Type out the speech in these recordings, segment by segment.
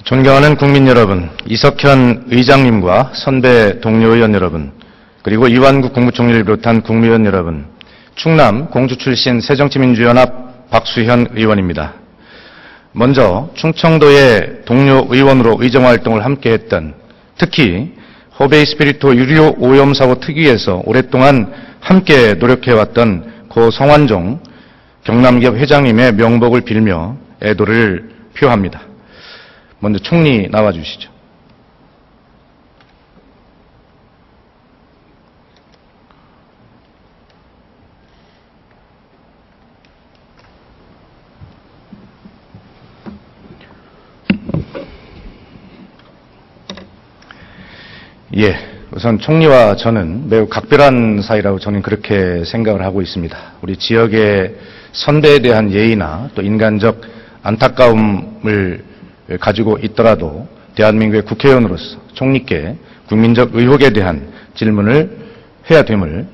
존경하는 국민 여러분, 이석현 의장님과 선배 동료 의원 여러분, 그리고 이완구 국무총리를 비롯한 국무위원 여러분, 충남 공주 출신 새정치민주연합 박수현 의원입니다. 먼저 충청도의 동료 의원으로 의정활동을 함께했던, 특히 호베이 스피리토 유료 오염사고 특위에서 오랫동안 함께 노력해왔던 고 성완종 경남기업 회장님의 명복을 빌며 애도를 표합니다. 먼저 총리 나와주시죠. 예, 우선 총리와 저는 매우 각별한 사이라고 저는 그렇게 생각을 하고 있습니다. 우리 지역의 선배에 대한 예의나 또 인간적 안타까움을 가지고 있더라도 대한민국의 국회의원으로서 총리께 국민적 의혹에 대한 질문을 해야 됨을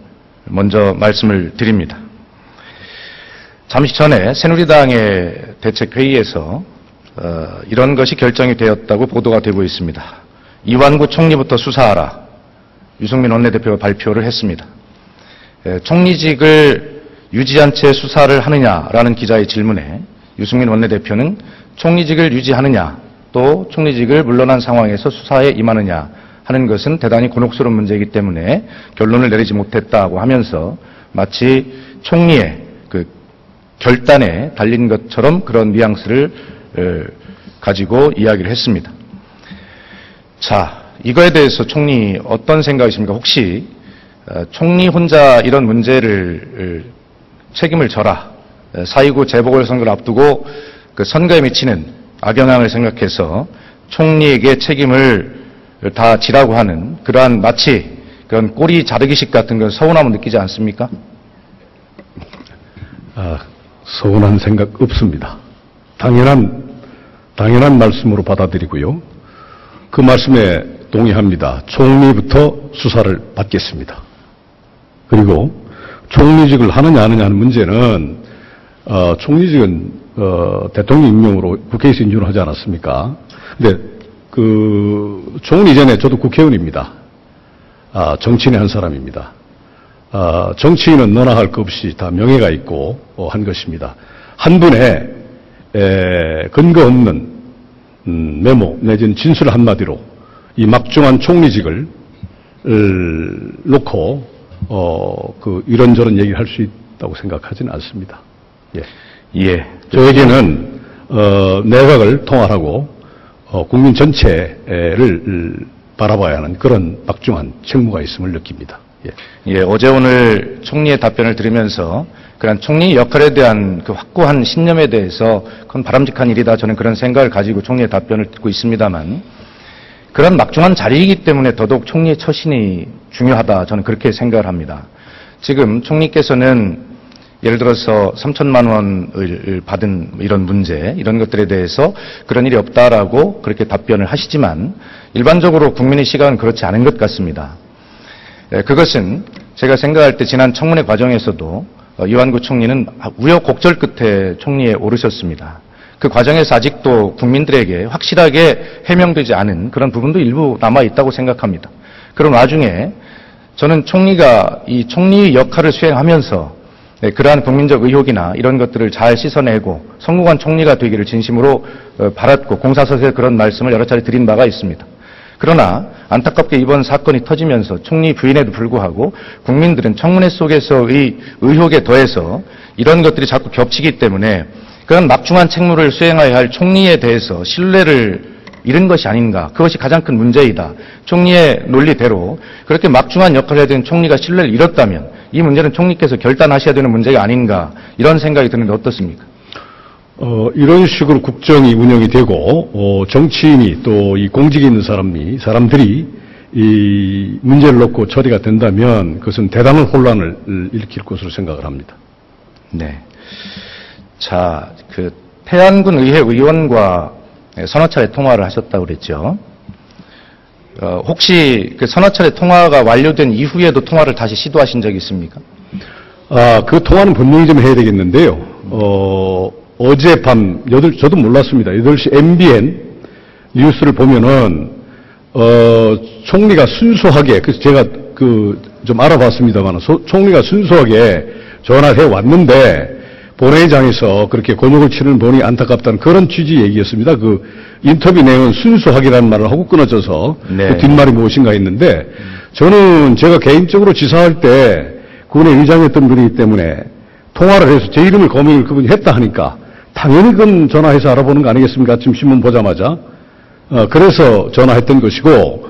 먼저 말씀을 드립니다. 잠시 전에 새누리당의 대책회의에서 이런 것이 결정이 되었다고 보도가 되고 있습니다. 이완구 총리부터 수사하라. 유승민 원내대표가 발표를 했습니다. 총리직을 유지한 채 수사를 하느냐라는 기자의 질문에 유승민 원내대표는 총리직을 유지하느냐 또 총리직을 물러난 상황에서 수사에 임하느냐 하는 것은 대단히 곤혹스러운 문제이기 때문에 결론을 내리지 못했다고 하면서 마치 총리의 그 결단에 달린 것처럼 그런 뉘앙스를 가지고 이야기를 했습니다. 자, 이거에 대해서 총리 어떤 생각이십니까? 혹시 총리 혼자 이런 문제를 책임을 져라. 4.29 재보궐선거를 앞두고 그 선거에 미치는 악영향을 생각해서 총리에게 책임을 다 지라고 하는 그러한 마치 그런 꼬리 자르기식 같은 건 서운함을 느끼지 않습니까? 서운한 생각 없습니다. 당연한 말씀으로 받아들이고요. 그 말씀에 동의합니다. 총리부터 수사를 받겠습니다. 그리고 총리직을 하느냐 안 하느냐 하는 문제는 총리직은 대통령 임명으로 국회에서 인준을 하지 않았습니까? 근데 그 총리 전에 저도 국회의원입니다. 정치인의 한 사람입니다. 정치인은 너나 할 것 없이 다 명예가 있고 한 것입니다. 한 분의 근거 없는 메모 내지는 진술 한마디로 이 막중한 총리직을 놓고 그 이런저런 얘기를 할 수 있다고 생각하지는 않습니다. 예. 저에게는 내각을 통할하고 국민 전체를 바라봐야 하는 그런 막중한 책무가 있음을 느낍니다. 예, 어제 오늘 총리의 답변을 들으면서 그런 총리 역할에 대한 그 확고한 신념에 대해서 그건 바람직한 일이다. 저는 그런 생각을 가지고 총리의 답변을 듣고 있습니다만 그런 막중한 자리이기 때문에 더더욱 총리의 처신이 중요하다. 저는 그렇게 생각을 합니다. 지금 총리께서는 예를 들어서 3천만 원을 받은 이런 문제, 이런 것들에 대해서 그런 일이 없다라고 그렇게 답변을 하시지만 일반적으로 국민의 시각은 그렇지 않은 것 같습니다. 그것은 제가 생각할 때 지난 청문회 과정에서도 이완구 총리는 우여곡절 끝에 총리에 오르셨습니다. 그 과정에서 아직도 국민들에게 확실하게 해명되지 않은 그런 부분도 일부 남아있다고 생각합니다. 그런 와중에 저는 총리가 이 총리의 역할을 수행하면서 그러한 국민적 의혹이나 이런 것들을 잘 씻어내고 성공한 총리가 되기를 진심으로 바랐고 공사서에서 그런 말씀을 여러 차례 드린 바가 있습니다. 그러나 안타깝게 이번 사건이 터지면서 총리 부인에도 불구하고 국민들은 청문회 속에서의 의혹에 더해서 이런 것들이 자꾸 겹치기 때문에 그런 막중한 책무를 수행해야 할 총리에 대해서 신뢰를 잃은 것이 아닌가. 그것이 가장 큰 문제이다. 총리의 논리대로 그렇게 막중한 역할을 해야 되는 총리가 신뢰를 잃었다면 이 문제는 총리께서 결단하셔야 되는 문제가 아닌가. 이런 생각이 드는데 어떻습니까? 이런 식으로 국정이 운영이 되고 정치인이 또 이 공직에 있는 사람들이 이 문제를 놓고 처리가 된다면 그것은 대단한 혼란을 일으킬 것으로 생각을 합니다. 네. 자, 그 태안군 의회 의원과 서너 차례 통화를 하셨다고 그랬죠. 혹시 그 서너 차례 통화가 완료된 이후에도 통화를 다시 시도하신 적이 있습니까? 그 통화는 분명히 좀 해야 되겠는데요. 어젯밤 저도 몰랐습니다. 8시 MBN 뉴스를 보면은 총리가 순수하게, 그래서 제가 좀 알아봤습니다만, 총리가 순수하게 전화를 해왔는데, 본회의장에서 그렇게 곤욕을 치르는 본이 안타깝다는 그런 취지 얘기였습니다. 그 인터뷰 내용은 순수하기라는 말을 하고 끊어져서 네. 그 뒷말이 무엇인가 했는데, 저는 제가 개인적으로 지사할 때 군의 의장이었던 분이기 때문에 통화를 해서 제 이름을 검역을 그분이 했다 하니까 당연히 그건 전화해서 알아보는 거 아니겠습니까? 지금 신문 보자마자. 그래서 전화했던 것이고,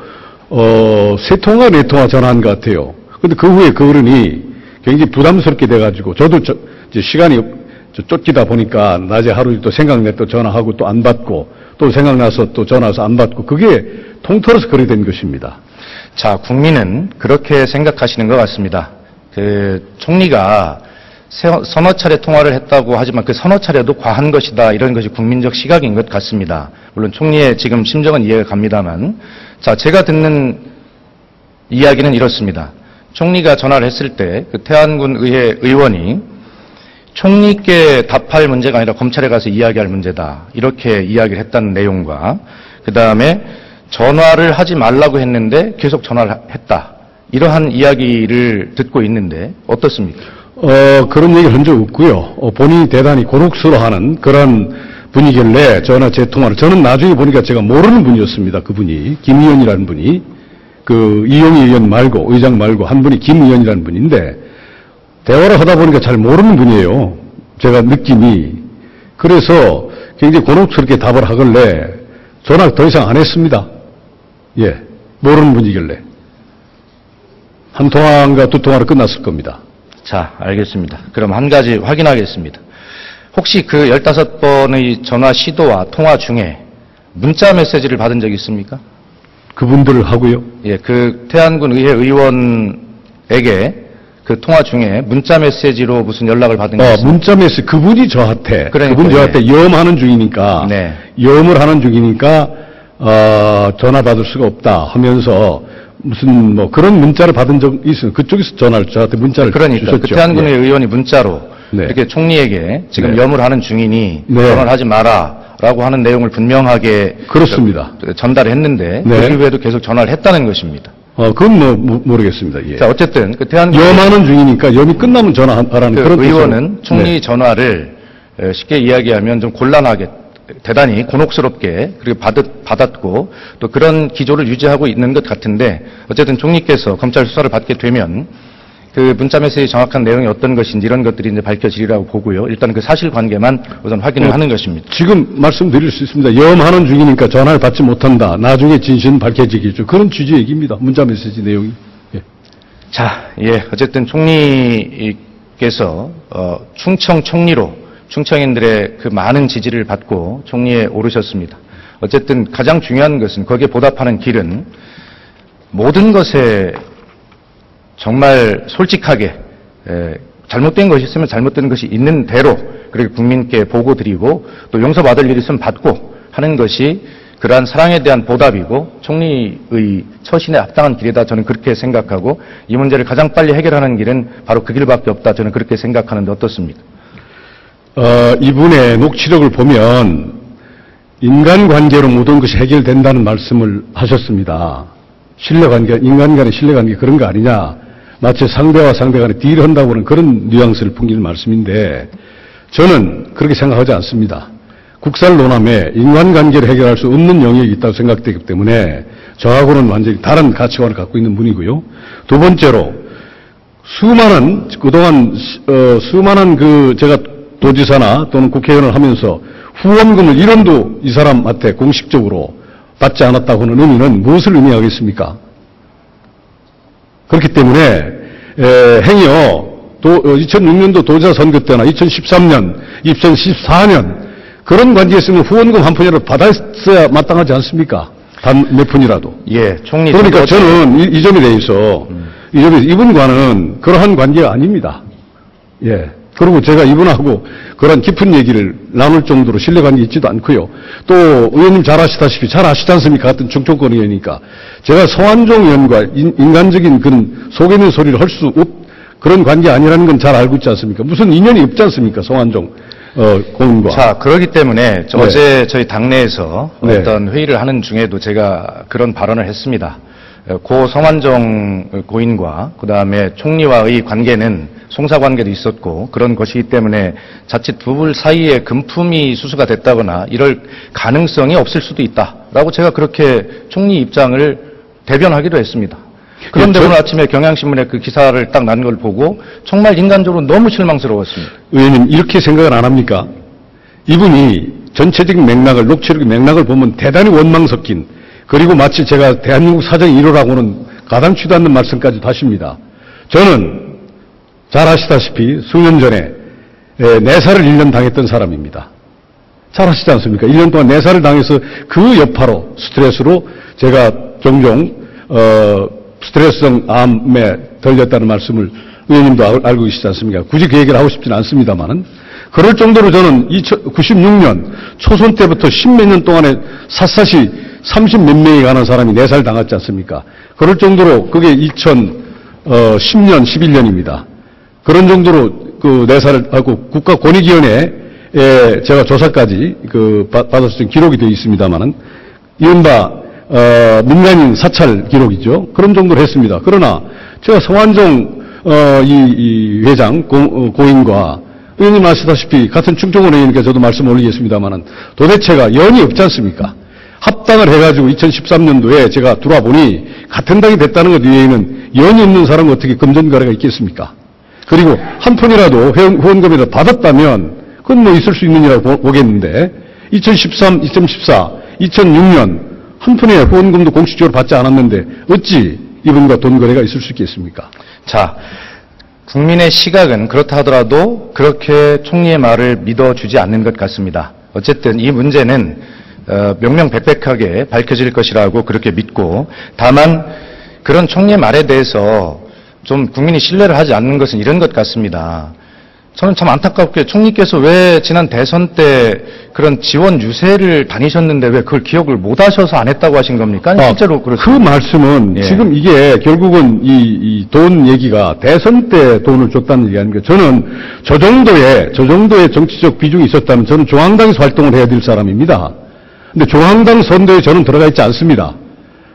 세 통화, 네 통화 전화한 것 같아요. 근데 그 후에 그 어른이 굉장히 부담스럽게 돼가지고, 저도 이제 시간이 쫓기다 보니까 낮에 하루 또 생각내 또 전화하고 또 안 받고, 또 생각나서 또 전화해서 안 받고, 그게 통틀어서 그래 된 것입니다. 자, 국민은 그렇게 생각하시는 것 같습니다. 총리가 서너 차례 통화를 했다고 하지만 그 서너 차례도 과한 것이다. 이런 것이 국민적 시각인 것 같습니다. 물론 총리의 지금 심정은 이해가 갑니다만. 자, 제가 듣는 이야기는 이렇습니다. 총리가 전화를 했을 때 그 태안군 의회 의원이 총리께 답할 문제가 아니라 검찰에 가서 이야기할 문제다. 이렇게 이야기를 했다는 내용과 그 다음에 전화를 하지 말라고 했는데 계속 전화를 했다. 이러한 이야기를 듣고 있는데 어떻습니까? 그런 얘기를 한 적 없고요. 본인이 대단히 곤혹스러워하는 그런 분이길래 전화 재통화를, 저는 나중에 보니까 제가 모르는 분이었습니다. 그분이, 김 의원이라는 분이, 그 이용희 의원 말고, 의장 말고 한 분이 김 의원이라는 분인데, 대화를 하다 보니까 잘 모르는 분이에요. 제가 느낌이. 그래서 굉장히 곤혹스럽게 답을 하길래 전화 더 이상 안 했습니다. 예, 모르는 분이길래. 한 통화인가 두 통화로 끝났을 겁니다. 자, 알겠습니다. 그럼 한 가지 확인하겠습니다. 혹시 그 15번의 전화 시도와 통화 중에 문자 메시지를 받은 적이 있습니까? 그분들을 하고요. 예, 그 태안군 의회 의원에게 그 통화 중에 문자 메시지로 무슨 연락을 받은 게 있습니까? 문자 메시지, 그분이 저한테, 그러니까, 그분이 저한테 예. 염하는 중이니까, 네. 염을 하는 중이니까, 전화 받을 수가 없다 하면서, 무슨 뭐 그런 문자를 받은 적이 있어요. 그쪽에서 전화를 저한테 문자를 그러니까 주셨죠. 그 태안군 의회 의원이 문자로 네. 이렇게 총리에게 지금 네. 염을 하는 중이니 네. 전화를 하지 마라라고 하는 내용을 분명하게 그렇습니다. 전달했는데 네. 그 이후에도 계속 전화를 했다는 것입니다. 그건 모르겠습니다. 예. 자, 어쨌든 그 태안군 염하는 중이니까 염이 끝나면 전화하라는 그 그런 의원은 뜻으로. 총리 네. 전화를 쉽게 이야기하면 좀 곤란하게 대단히 곤혹스럽게 그리고 받았고 또 그런 기조를 유지하고 있는 것 같은데 어쨌든 총리께서 검찰 수사를 받게 되면 그 문자 메시지 정확한 내용이 어떤 것인지 이런 것들이 이제 밝혀지리라고 보고요. 일단 그 사실관계만 우선 확인을 하는 것입니다. 지금 말씀드릴 수 있습니다. 염하는 중이니까 전화를 받지 못한다. 나중에 진실은 밝혀지겠죠. 그런 취지의 얘기입니다. 문자 메시지 내용이. 예. 자, 예, 어쨌든 총리께서 충청 총리로 충청인들의 그 많은 지지를 받고 총리에 오르셨습니다. 어쨌든 가장 중요한 것은 거기에 보답하는 길은 모든 것에 정말 솔직하게 잘못된 것이 있으면 잘못된 것이 있는 대로 그렇게 국민께 보고드리고 또 용서받을 일이 있으면 받고 하는 것이 그러한 사랑에 대한 보답이고 총리의 처신에 합당한 길이다. 저는 그렇게 생각하고 이 문제를 가장 빨리 해결하는 길은 바로 그 길밖에 없다. 저는 그렇게 생각하는데 어떻습니까? 이분의 녹취록을 보면 인간관계로 모든 것이 해결된다는 말씀을 하셨습니다. 신뢰관계, 인간 간의 신뢰관계 그런 거 아니냐. 마치 상대와 상대 간에 딜을 한다고 하는 그런 뉘앙스를 풍기는 말씀인데 저는 그렇게 생각하지 않습니다. 국살 논함에 인간관계를 해결할 수 없는 영역이 있다고 생각되기 때문에 저하고는 완전히 다른 가치관을 갖고 있는 분이고요. 두 번째로 그동안 수많은 제가 도지사나 또는 국회의원을 하면서 후원금을 1원도 이 사람한테 공식적으로 받지 않았다고 하는 의미는 무엇을 의미하겠습니까? 그렇기 때문에 행여 2006년도 도지사 선거 때나 2013년, 2014년 그런 관계에 있으면 후원금 한 푼이라도 받았어야 마땅하지 않습니까? 단 몇 푼이라도. 예, 총리. 그러니까 저는 이 점에 대해서 이분과는 그러한 관계가 아닙니다. 예. 그리고 제가 이분하고 그런 깊은 얘기를 나눌 정도로 신뢰관계 있지도 않고요. 또 의원님 잘 아시지 않습니까? 같은 충청권 의원이니까. 제가 성완종 의원과 인간적인 그런 속 있는 소리를 할 수 그런 관계 아니라는 건 잘 알고 있지 않습니까? 무슨 인연이 없지 않습니까? 성완종 공과. 자, 그렇기 때문에 네. 어제 저희 당내에서 네. 어떤 회의를 하는 중에도 제가 그런 발언을 했습니다. 고 성완종 고인과 그다음에 총리와의 관계는 송사 관계도 있었고 그런 것이기 때문에 자칫 부부 사이에 금품이 수수가 됐다거나 이럴 가능성이 없을 수도 있다라고 제가 그렇게 총리 입장을 대변하기도 했습니다. 그런데 저- 오늘 아침에 경향신문에 그 기사를 딱 난 걸 보고 정말 인간적으로 너무 실망스러웠습니다. 의원님 이렇게 생각을 안 합니까? 이분이 전체적인 맥락을, 녹취록의 맥락을 보면 대단히 원망 섞인, 그리고 마치 제가 대한민국 사정 1호라고는 가당치도 않는 말씀까지 하십니다. 저는 잘 아시다시피 수년 전에 내사를 1년 당했던 사람입니다. 잘 아시지 않습니까? 1년 동안 내사를 당해서 그 여파로 스트레스로 제가 종종 스트레스성 암에 걸렸다는 말씀을 의원님도 알고 계시지 않습니까? 굳이 그 얘기를 하고 싶지는 않습니다만은 그럴 정도로 저는 96년 초선 때부터 10몇 년 동안에 샅샅이 30몇 명이 가는 사람이 내사를 당했지 않습니까? 그럴 정도로 그게 2010년, 11년입니다. 그런 정도로 그 내사를 하고 국가권익위원회에 제가 조사까지 받았을 기록이 되어 있습니다만은 이른바 민간인 사찰 기록이죠. 그런 정도로 했습니다. 그러나 제가 성완종 이 회장 고인과 의원님 아시다시피 같은 충청권 의원이니까 저도 말씀 올리겠습니다만은 도대체가 연이 없지 않습니까? 합당을 해가지고 2013년도에 제가 들어와 보니 같은 당이 됐다는 것 외에는 연이 없는 사람은 어떻게 금전거래가 있겠습니까? 그리고 한 푼이라도 후원금이라도 받았다면 그건 뭐 있을 수 있느냐고 보겠는데 2013, 2014, 2006년 한 푼의 후원금도 공식적으로 받지 않았는데 어찌 이분과 돈 거래가 있을 수 있겠습니까? 자, 국민의 시각은 그렇다 하더라도 그렇게 총리의 말을 믿어주지 않는 것 같습니다. 어쨌든 이 문제는 명명백백하게 밝혀질 것이라고 그렇게 믿고, 다만 그런 총리의 말에 대해서 좀 국민이 신뢰를 하지 않는 것은 이런 것 같습니다. 저는 참 안타깝게 총리께서 왜 지난 대선 때 그런 지원 유세를 다니셨는데 왜 그걸 기억을 못 하셔서 안 했다고 하신 겁니까? 아니, 실제로 그 그렇습니다. 말씀은 예. 지금 이게 결국은 이 돈 얘기가 대선 때 돈을 줬다는 얘기 아닙니까? 저는 저 정도의 정치적 비중이 있었다면 저는 중앙당에서 활동을 해야 될 사람입니다. 근데 중앙당 선대에 저는 들어가 있지 않습니다.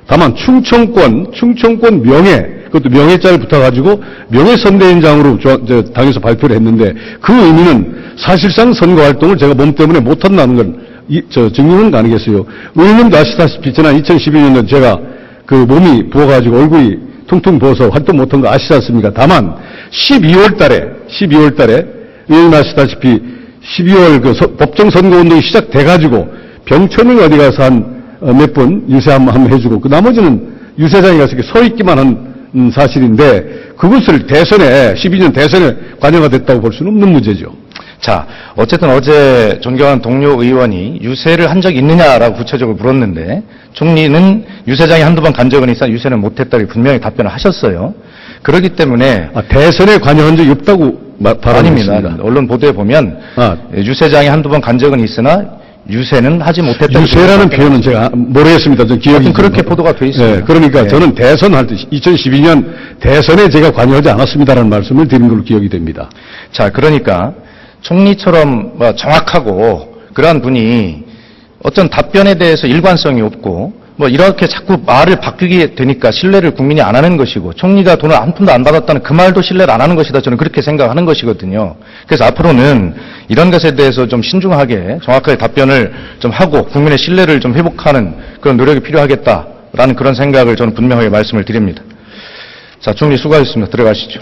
다만 충청권 명예, 그것도 명예자를 붙어가지고 명예선대위원장으로 당에서 발표를 했는데 그 의미는 사실상 선거활동을 제가 몸 때문에 못한다는 걸 증명은 아니겠어요. 의원님도 아시다시피 지난 2012년도 제가 그 몸이 부어가지고 얼굴이 퉁퉁 부어서 활동 못한 거 아시지 않습니까? 다만 12월 달에 의원님 아시다시피 12월 그 법정 선거운동이 시작돼가지고 병천을 어디 가서 한 몇 번 유세 한번 해주고 그 나머지는 유세장에 가서 이렇게 서 있기만 한 사실인데 그것을 12년 대선에 관여가 됐다고 볼 수는 없는 문제죠. 자, 어쨌든 어제 존경하는 동료 의원이 유세를 한 적이 있느냐라고 구체적으로 물었는데 총리는 유세장에 한두 번 간 적은 있어 유세는 못했다고 분명히 답변을 하셨어요. 그렇기 때문에 대선에 관여한 적이 없다고 발언했습니다. 아닙니다. 언론 보도에 보면 유세장에 한두 번 간 적은 있으나 유세는 하지 못했다. 유세라는 표현은 제가 모르겠습니다. 저 기억이 그렇게 보도가 돼 있습니다. 네, 그러니까 네. 저는 대선할 때 2012년 대선에 제가 관여하지 않았습니다라는 말씀을 드린 걸로 기억이 됩니다. 자, 그러니까 총리처럼 정확하고 그러한 분이 어떤 답변에 대해서 일관성이 없고 이렇게 자꾸 말을 바뀌게 되니까 신뢰를 국민이 안 하는 것이고 총리가 돈을 한 푼도 안 받았다는 그 말도 신뢰를 안 하는 것이다. 저는 그렇게 생각하는 것이거든요. 그래서 앞으로는 이런 것에 대해서 좀 신중하게 정확하게 답변을 좀 하고 국민의 신뢰를 좀 회복하는 그런 노력이 필요하겠다라는 그런 생각을 저는 분명하게 말씀을 드립니다. 자, 총리 수고하셨습니다. 들어가시죠.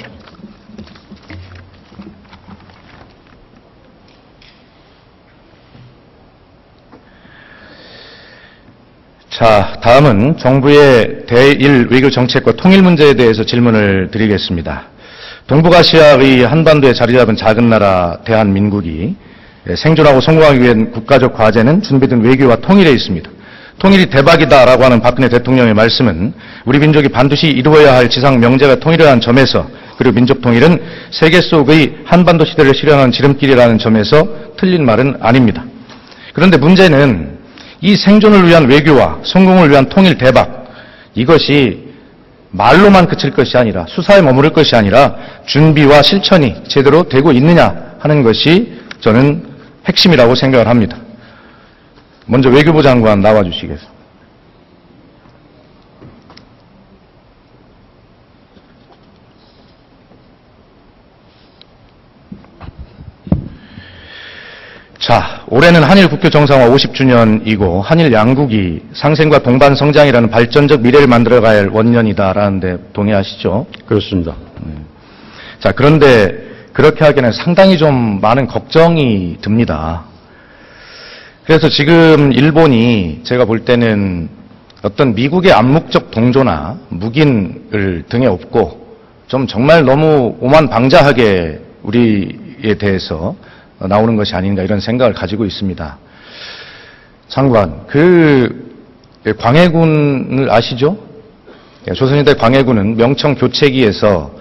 자, 다음은 정부의 대1 외교 정책과 통일 문제에 대해서 질문을 드리겠습니다. 동북아시아의 한반도에 자리 잡은 작은 나라 대한민국이 생존하고 성공하기 위한 국가적 과제는 준비된 외교와 통일에 있습니다. 통일이 대박이다라고 하는 박근혜 대통령의 말씀은 우리 민족이 반드시 이루어야 할 지상 명제가 통일이라는 점에서, 그리고 민족 통일은 세계 속의 한반도 시대를 실현하는 지름길이라는 점에서 틀린 말은 아닙니다. 그런데 문제는 이 생존을 위한 외교와 성공을 위한 통일 대박, 이것이 말로만 그칠 것이 아니라, 수사에 머무를 것이 아니라 준비와 실천이 제대로 되고 있느냐 하는 것이 저는 핵심이라고 생각을 합니다. 먼저 외교부 장관 나와주시겠습니다. 자, 올해는 한일 국교 정상화 50주년이고 한일 양국이 상생과 동반 성장이라는 발전적 미래를 만들어가야 할 원년이다라는데 동의하시죠? 그렇습니다. 자, 그런데 그렇게 하기에는 상당히 좀 많은 걱정이 듭니다. 그래서 지금 일본이 제가 볼 때는 어떤 미국의 암묵적 동조나 묵인을 등에 업고 좀 정말 너무 오만방자하게 우리에 대해서 나오는 것이 아닌가 이런 생각을 가지고 있습니다. 장관, 광해군을 아시죠? 조선시대 광해군은 명청 교체기에서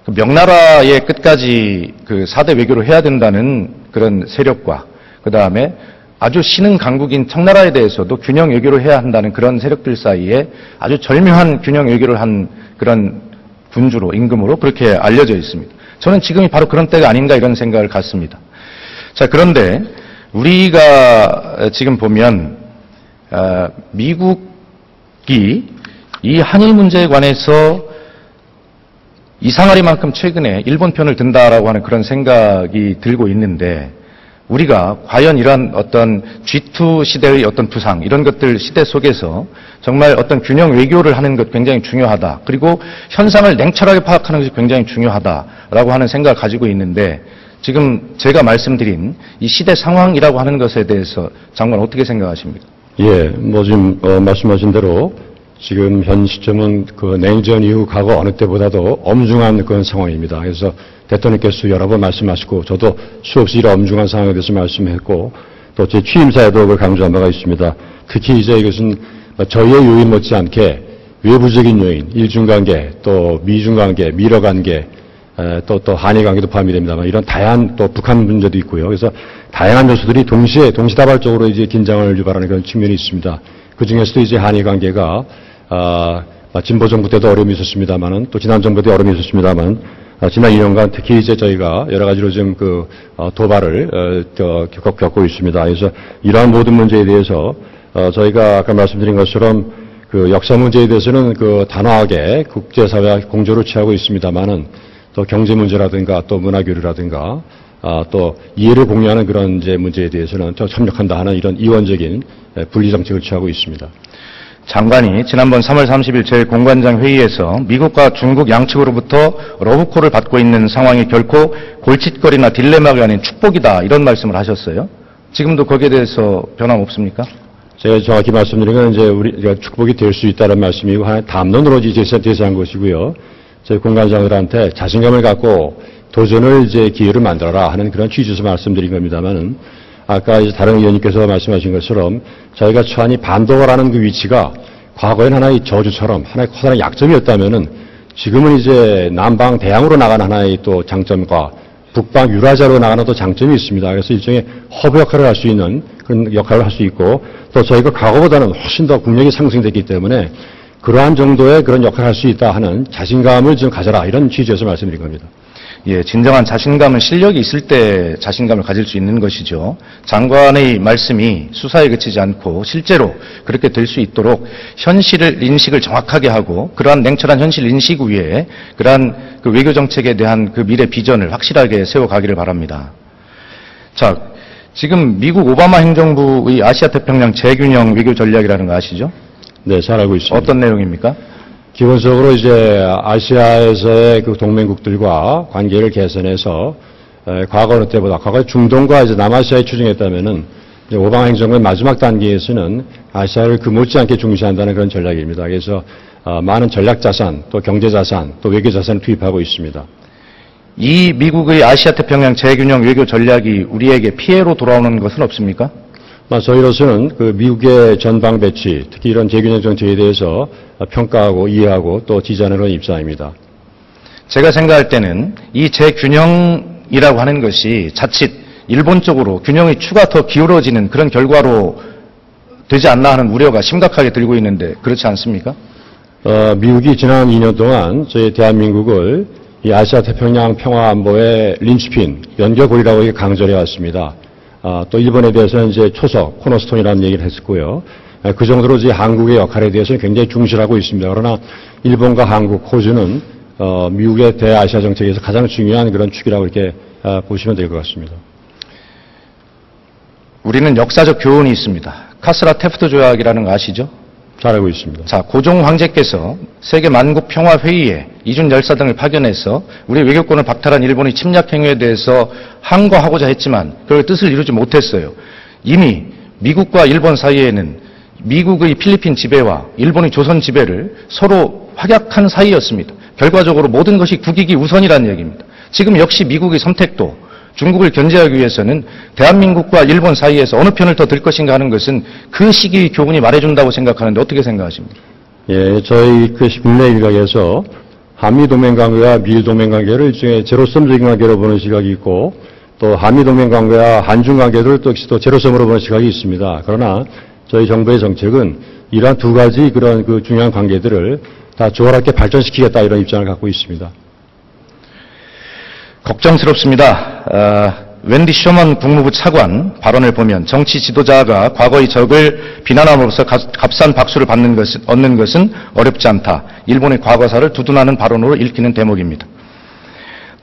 명나라의 끝까지 4대 외교를 해야 된다는 그런 세력과 그 다음에 아주 신흥 강국인 청나라에 대해서도 균형 외교를 해야 한다는 그런 세력들 사이에 아주 절묘한 균형 외교를 한 그런 군주로 임금으로 그렇게 알려져 있습니다. 저는 지금이 바로 그런 때가 아닌가 이런 생각을 갖습니다. 자, 그런데 우리가 지금 보면 미국이 이 한일 문제에 관해서 이상하리만큼 최근에 일본 편을 든다라고 하는 그런 생각이 들고 있는데 우리가 과연 이러한 어떤 G2 시대의 어떤 부상 이런 것들 시대 속에서 정말 어떤 균형 외교를 하는 것 굉장히 중요하다. 그리고 현상을 냉철하게 파악하는 것이 굉장히 중요하다라고 하는 생각을 가지고 있는데 지금 제가 말씀드린 이 시대 상황이라고 하는 것에 대해서 장관 어떻게 생각하십니까? 예, 지금 말씀하신 대로 지금 현 시점은 냉전 이후 과거 어느 때보다도 엄중한 그런 상황입니다. 그래서 대통령께서 여러 번 말씀하시고 저도 수없이 이런 엄중한 상황에 대해서 말씀했고 또 제 취임사에도 그걸 강조한 바가 있습니다. 특히 이제 이것은 저희의 요인 못지않게 외부적인 요인, 일중관계, 또 미중관계, 미러관계, 또 한일관계도 포함이 됩니다만 이런 다양한 또 북한 문제도 있고요. 그래서 다양한 요소들이 동시다발적으로 이제 긴장을 유발하는 그런 측면이 있습니다. 그 중에서도 이제 한일관계가 진보 정부 때도 어려움이 있었습니다만은 또 지난 정부 때도 어려움이 있었습니다만 지난 2년간 특히 이제 저희가 여러 가지로 지금 도발을 겪고 있습니다. 그래서 이러한 모든 문제에 대해서 저희가 아까 말씀드린 것처럼 역사 문제에 대해서는 단호하게 국제사회와 공조를 취하고 있습니다만은 또 경제 문제라든가 또 문화 교류라든가 또 이해를 공유하는 그런 이제 문제에 대해서는 더 협력한다 하는 이런 이원적인 분리 정책을 취하고 있습니다. 장관이 지난번 3월 30일 제 공관장 회의에서 미국과 중국 양측으로부터 러브콜을 받고 있는 상황이 결코 골칫거리나 딜레마가 아닌 축복이다 이런 말씀을 하셨어요. 지금도 거기에 대해서 변함없습니까? 제가 정확히 말씀드린 건 이제 우리가 축복이 될 수 있다는 말씀이고 하나의 담론으로 이제 제시한 것이고요. 저희 공관장들한테 자신감을 갖고 도전을 이제 기회를 만들어라 하는 그런 취지에서 말씀드린 겁니다만은 아까 이제 다른 의원님께서 말씀하신 것처럼 저희가 처한 이 반도라는 그 위치가 과거엔 하나의 저주처럼 하나의 커다란 약점이었다면은 지금은 이제 남방 대양으로 나가는 하나의 또 장점과 북방 유라자로 나가는 또 장점이 있습니다. 그래서 일종의 허브 역할을 할 수 있는 그런 역할을 할 수 있고 또 저희가 과거보다는 훨씬 더 국력이 상승됐기 때문에 그러한 정도의 그런 역할을 할 수 있다 하는 자신감을 좀 가져라 이런 취지에서 말씀드린 겁니다. 예, 진정한 자신감은 실력이 있을 때 자신감을 가질 수 있는 것이죠. 장관의 말씀이 수사에 그치지 않고 실제로 그렇게 될 수 있도록 현실을 인식을 정확하게 하고 그러한 냉철한 현실 인식 위에 그러한 외교 정책에 대한 미래 비전을 확실하게 세워가기를 바랍니다. 자, 지금 미국 오바마 행정부의 아시아 태평양 재균형 외교 전략이라는 거 아시죠? 네, 잘 알고 있습니다. 어떤 내용입니까? 기본적으로 이제 아시아에서의 국동맹국들과 관계를 개선해서 과거 어느 때보다 과거 중동과 이제 남아시아에 추진했다면은 오바마 행정부의 마지막 단계에서는 아시아를 못지않게 중시한다는 그런 전략입니다. 그래서 많은 전략 자산, 또 경제 자산, 또 외교 자산을 투입하고 있습니다. 이 미국의 아시아 태평양 재균형 외교 전략이 우리에게 피해로 돌아오는 것은 없습니까? 저희로서는 미국의 전방 배치, 특히 이런 재균형 정책에 대해서 평가하고 이해하고 또 지지하는 그런 입장입니다. 제가 생각할 때는 이 재균형이라고 하는 것이 자칫 일본 쪽으로 균형의 추가 더 기울어지는 그런 결과로 되지 않나 하는 우려가 심각하게 들고 있는데 그렇지 않습니까? 미국이 지난 2년 동안 저희 대한민국을 이 아시아 태평양 평화 안보의 린치핀, 연결고리라고 강조해 왔습니다. 또 일본에 대해서는 이제 초석, 코너스톤이라는 얘기를 했었고요. 그 정도로 이제 한국의 역할에 대해서는 굉장히 중시하고 있습니다. 그러나 일본과 한국, 호주는 미국의 대아시아 정책에서 가장 중요한 그런 축이라고 이렇게 보시면 될 것 같습니다. 우리는 역사적 교훈이 있습니다. 카스라 테프트 조약이라는 거 아시죠? 잘 알고 있습니다. 자, 고종 황제께서 세계 만국 평화 회의에 이준 열사 등을 파견해서 우리 외교권을 박탈한 일본의 침략 행위에 대해서 항거하고자 했지만 그걸 뜻을 이루지 못했어요. 이미 미국과 일본 사이에는 미국의 필리핀 지배와 일본의 조선 지배를 서로 확약한 사이였습니다. 결과적으로 모든 것이 국익이 우선이라는 얘기입니다. 지금 역시 미국의 선택도 중국을 견제하기 위해서는 대한민국과 일본 사이에서 어느 편을 더 들 것인가 하는 것은 그 시기의 교훈이 말해준다고 생각하는데 어떻게 생각하십니까? 예, 저희 그 국내 일각에서 한미 동맹 관계와 미일 동맹 관계를 일종의 제로섬적인 관계로 보는 시각이 있고 또 한미 동맹 관계와 한중 관계를 또 역시 또 제로섬으로 보는 시각이 있습니다. 그러나 저희 정부의 정책은 이러한 두 가지 그런 그 중요한 관계들을 다 조화롭게 발전시키겠다 이런 입장을 갖고 있습니다. 걱정스럽습니다. 웬디 셔먼 국무부 차관 발언을 보면 정치 지도자가 과거의 적을 비난함으로써 값싼 박수를 얻는 것은 어렵지 않다. 일본의 과거사를 두둔하는 발언으로 읽히는 대목입니다.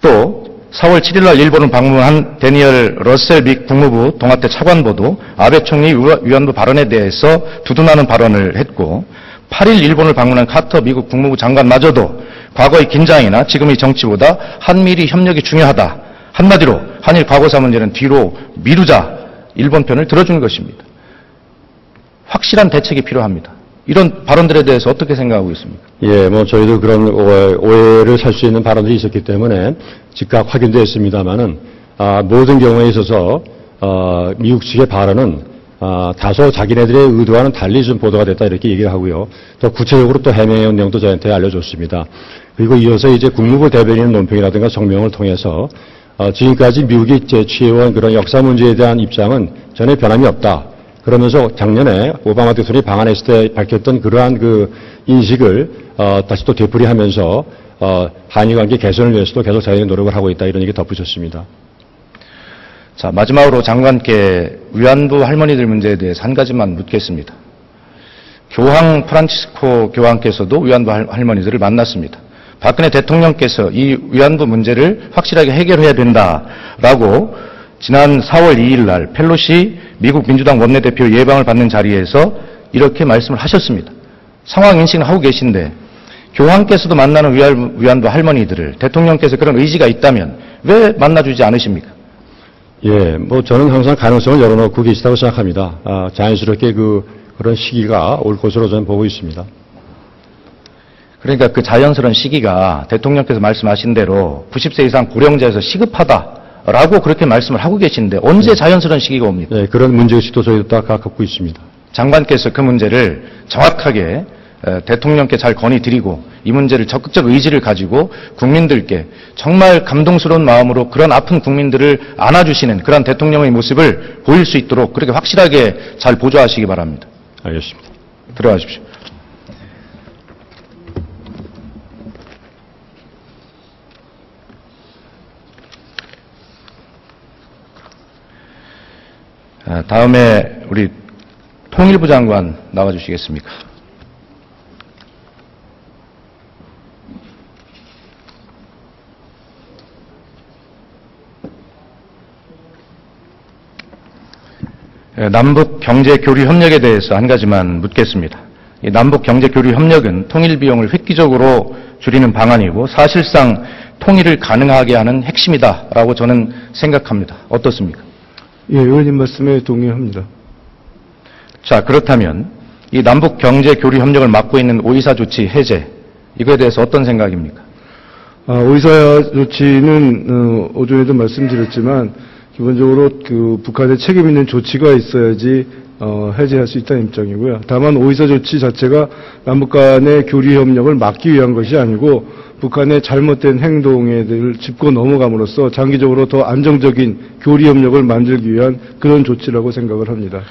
또 4월 7일 날 일본을 방문한 데니얼 러셀 미 국무부 동아태 차관보도 아베 총리 위안부 발언에 대해서 두둔하는 발언을 했고 8일 일본을 방문한 카터 미국 국무부 장관마저도 과거의 긴장이나 지금의 정치보다 한미일 협력이 중요하다. 한마디로 한일 과거사 문제는 뒤로 미루자 일본 편을 들어주는 것입니다. 확실한 대책이 필요합니다. 이런 발언들에 대해서 어떻게 생각하고 있습니까? 예, 뭐 저희도 그런 오해를 살 수 있는 발언들이 있었기 때문에 즉각 확인되었습니다만은 모든 경우에 있어서 미국 측의 발언은 다소 자기네들의 의도와는 달리 좀 보도가 됐다 이렇게 얘기를 하고요. 또 구체적으로 또 해명해온 내용도 저한테 알려줬습니다. 그리고 이어서 이제 국무부 대변인 논평이라든가 성명을 통해서 지금까지 미국이 취해온 그런 역사 문제에 대한 입장은 전혀 변함이 없다. 그러면서 작년에 오바마 대통령이 방한했을 때 밝혔던 그러한 그 인식을 다시 또 되풀이하면서 한일 관계 개선을 위해서도 계속 자기의 노력을 하고 있다 이런 얘기 덧붙였습니다. 자, 마지막으로 장관께 위안부 할머니들 문제에 대해서 한 가지만 묻겠습니다. 교황 프란치스코 교황께서도 위안부 할머니들을 만났습니다. 박근혜 대통령께서 이 위안부 문제를 확실하게 해결해야 된다라고 지난 4월 2일 날 펠로시 미국 민주당 원내대표 예방을 받는 자리에서 이렇게 말씀을 하셨습니다. 상황 인식은 하고 계신데 교황께서도 만나는 위안부 할머니들을 대통령께서 그런 의지가 있다면 왜 만나주지 않으십니까? 예, 뭐 저는 항상 가능성을 열어놓고 계시다고 생각합니다. 자연스럽게 그런 시기가 올 것으로 저는 보고 있습니다. 그러니까 그 자연스러운 시기가 대통령께서 말씀하신 대로 90세 이상 고령자에서 시급하다라고 그렇게 말씀을 하고 계신데 언제 자연스러운 시기가 옵니까? 네, 그런 문제의식도 저희도 다 갖고 있습니다. 장관께서 그 문제를 정확하게 대통령께 잘 건의드리고 이 문제를 적극적 의지를 가지고 국민들께 정말 감동스러운 마음으로 그런 아픈 국민들을 안아주시는 그런 대통령의 모습을 보일 수 있도록 그렇게 확실하게 잘 보좌하시기 바랍니다. 알겠습니다. 들어가십시오. 다음에 우리 통일부 장관 나와주시겠습니까? 남북 경제 교류 협력에 대해서 한 가지만 묻겠습니다. 이 남북 경제 교류 협력은 통일 비용을 획기적으로 줄이는 방안이고 사실상 통일을 가능하게 하는 핵심이다라고 저는 생각합니다. 어떻습니까? 예, 의원님 말씀에 동의합니다. 자, 그렇다면 이 남북 경제 교류 협력을 맡고 있는 오이사 조치 해제 이거에 대해서 어떤 생각입니까? 오이사 조치는 오전에도 말씀드렸지만 기본적으로 그 북한의 책임 있는 조치가 있어야지 해제할 수 있다는 입장이고요. 다만 오이사 조치 자체가 남북 간의 교류 협력을 막기 위한 것이 아니고 북한의 잘못된 행동에 짚고 넘어감으로써 장기적으로 더 안정적인 교류 협력을 만들기 위한 그런 조치라고 생각을 합니다.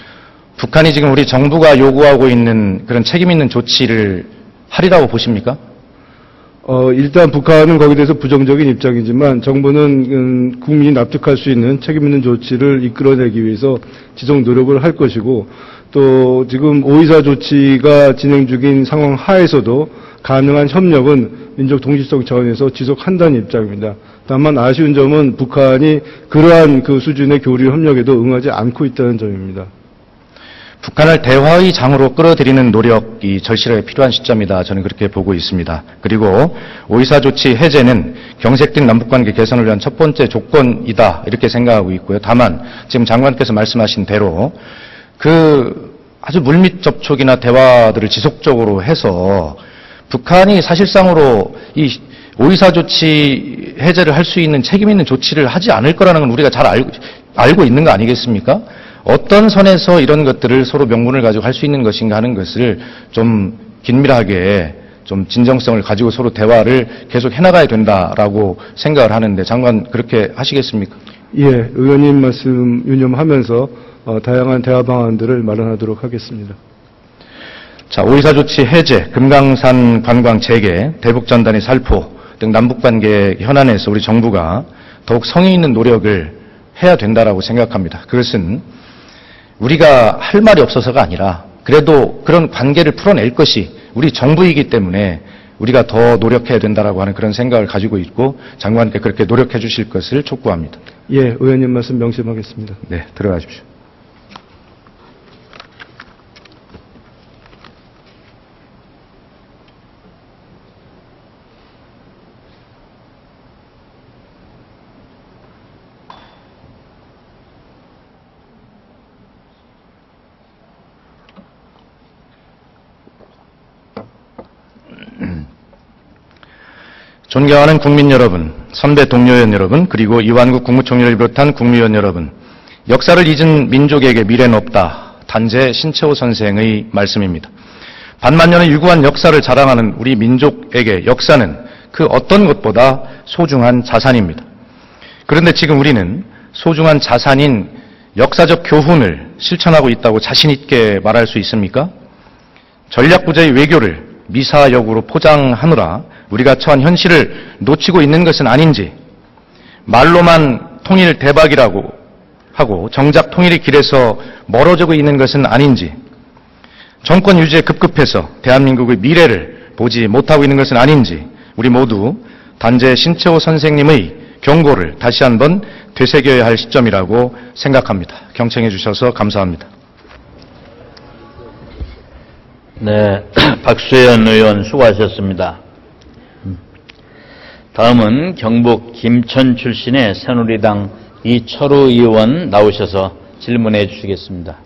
북한이 지금 우리 정부가 요구하고 있는 그런 책임 있는 조치를 하리라고 보십니까? 일단 북한은 거기에 대해서 부정적인 입장이지만 정부는 국민이 납득할 수 있는 책임 있는 조치를 이끌어내기 위해서 지속 노력을 할 것이고 또 지금 오이사 조치가 진행 중인 상황 하에서도 가능한 협력은 민족 동질성 차원에서 지속한다는 입장입니다. 다만 아쉬운 점은 북한이 그러한 그 수준의 교류 협력에도 응하지 않고 있다는 점입니다. 북한을 대화의 장으로 끌어들이는 노력이 절실하게 필요한 시점이다. 저는 그렇게 보고 있습니다. 그리고 오이사 조치 해제는 경색된 남북관계 개선을 위한 첫 번째 조건이다. 이렇게 생각하고 있고요. 다만 지금 장관께서 말씀하신 대로 그 아주 물밑 접촉이나 대화들을 지속적으로 해서 북한이 사실상으로 이 오이사 조치 해제를 할 수 있는 책임 있는 조치를 하지 않을 거라는 건 우리가 잘 알고 있는 거 아니겠습니까? 어떤 선에서 이런 것들을 서로 명분을 가지고 할 수 있는 것인가 하는 것을 좀 긴밀하게 좀 진정성을 가지고 서로 대화를 계속 해나가야 된다라고 생각을 하는데 장관 그렇게 하시겠습니까? 예, 의원님 말씀 유념하면서 다양한 대화 방안들을 마련하도록 하겠습니다. 자, 오이사 조치 해제, 금강산 관광 재개, 대북전단의 살포 등 남북관계 현안에서 우리 정부가 더욱 성의 있는 노력을 해야 된다라고 생각합니다. 그것은 우리가 할 말이 없어서가 아니라 그래도 그런 관계를 풀어낼 것이 우리 정부이기 때문에 우리가 더 노력해야 된다라고 하는 그런 생각을 가지고 있고 장관께 그렇게 노력해 주실 것을 촉구합니다. 예, 의원님 말씀 명심하겠습니다. 네, 들어가십시오. 존경하는 국민 여러분, 선배 동료위원 여러분, 그리고 이완국 국무총리를 비롯한 국무위원 여러분, 역사를 잊은 민족에게 미래는 없다. 단재 신채호 선생의 말씀입니다. 반만년의 유구한 역사를 자랑하는 우리 민족에게 역사는 그 어떤 것보다 소중한 자산입니다. 그런데 지금 우리는 소중한 자산인 역사적 교훈을 실천하고 있다고 자신 있게 말할 수 있습니까? 전략부자의 외교를 미사역으로 포장하느라 우리가 처한 현실을 놓치고 있는 것은 아닌지, 말로만 통일 대박이라고 하고 정작 통일의 길에서 멀어지고 있는 것은 아닌지, 정권 유지에 급급해서 대한민국의 미래를 보지 못하고 있는 것은 아닌지 우리 모두 단재 신채호 선생님의 경고를 다시 한번 되새겨야 할 시점이라고 생각합니다. 경청해 주셔서 감사합니다. 네, 박수현 의원 수고하셨습니다. 다음은 경북 김천 출신의 새누리당 이철우 의원 나오셔서 질문해 주시겠습니다.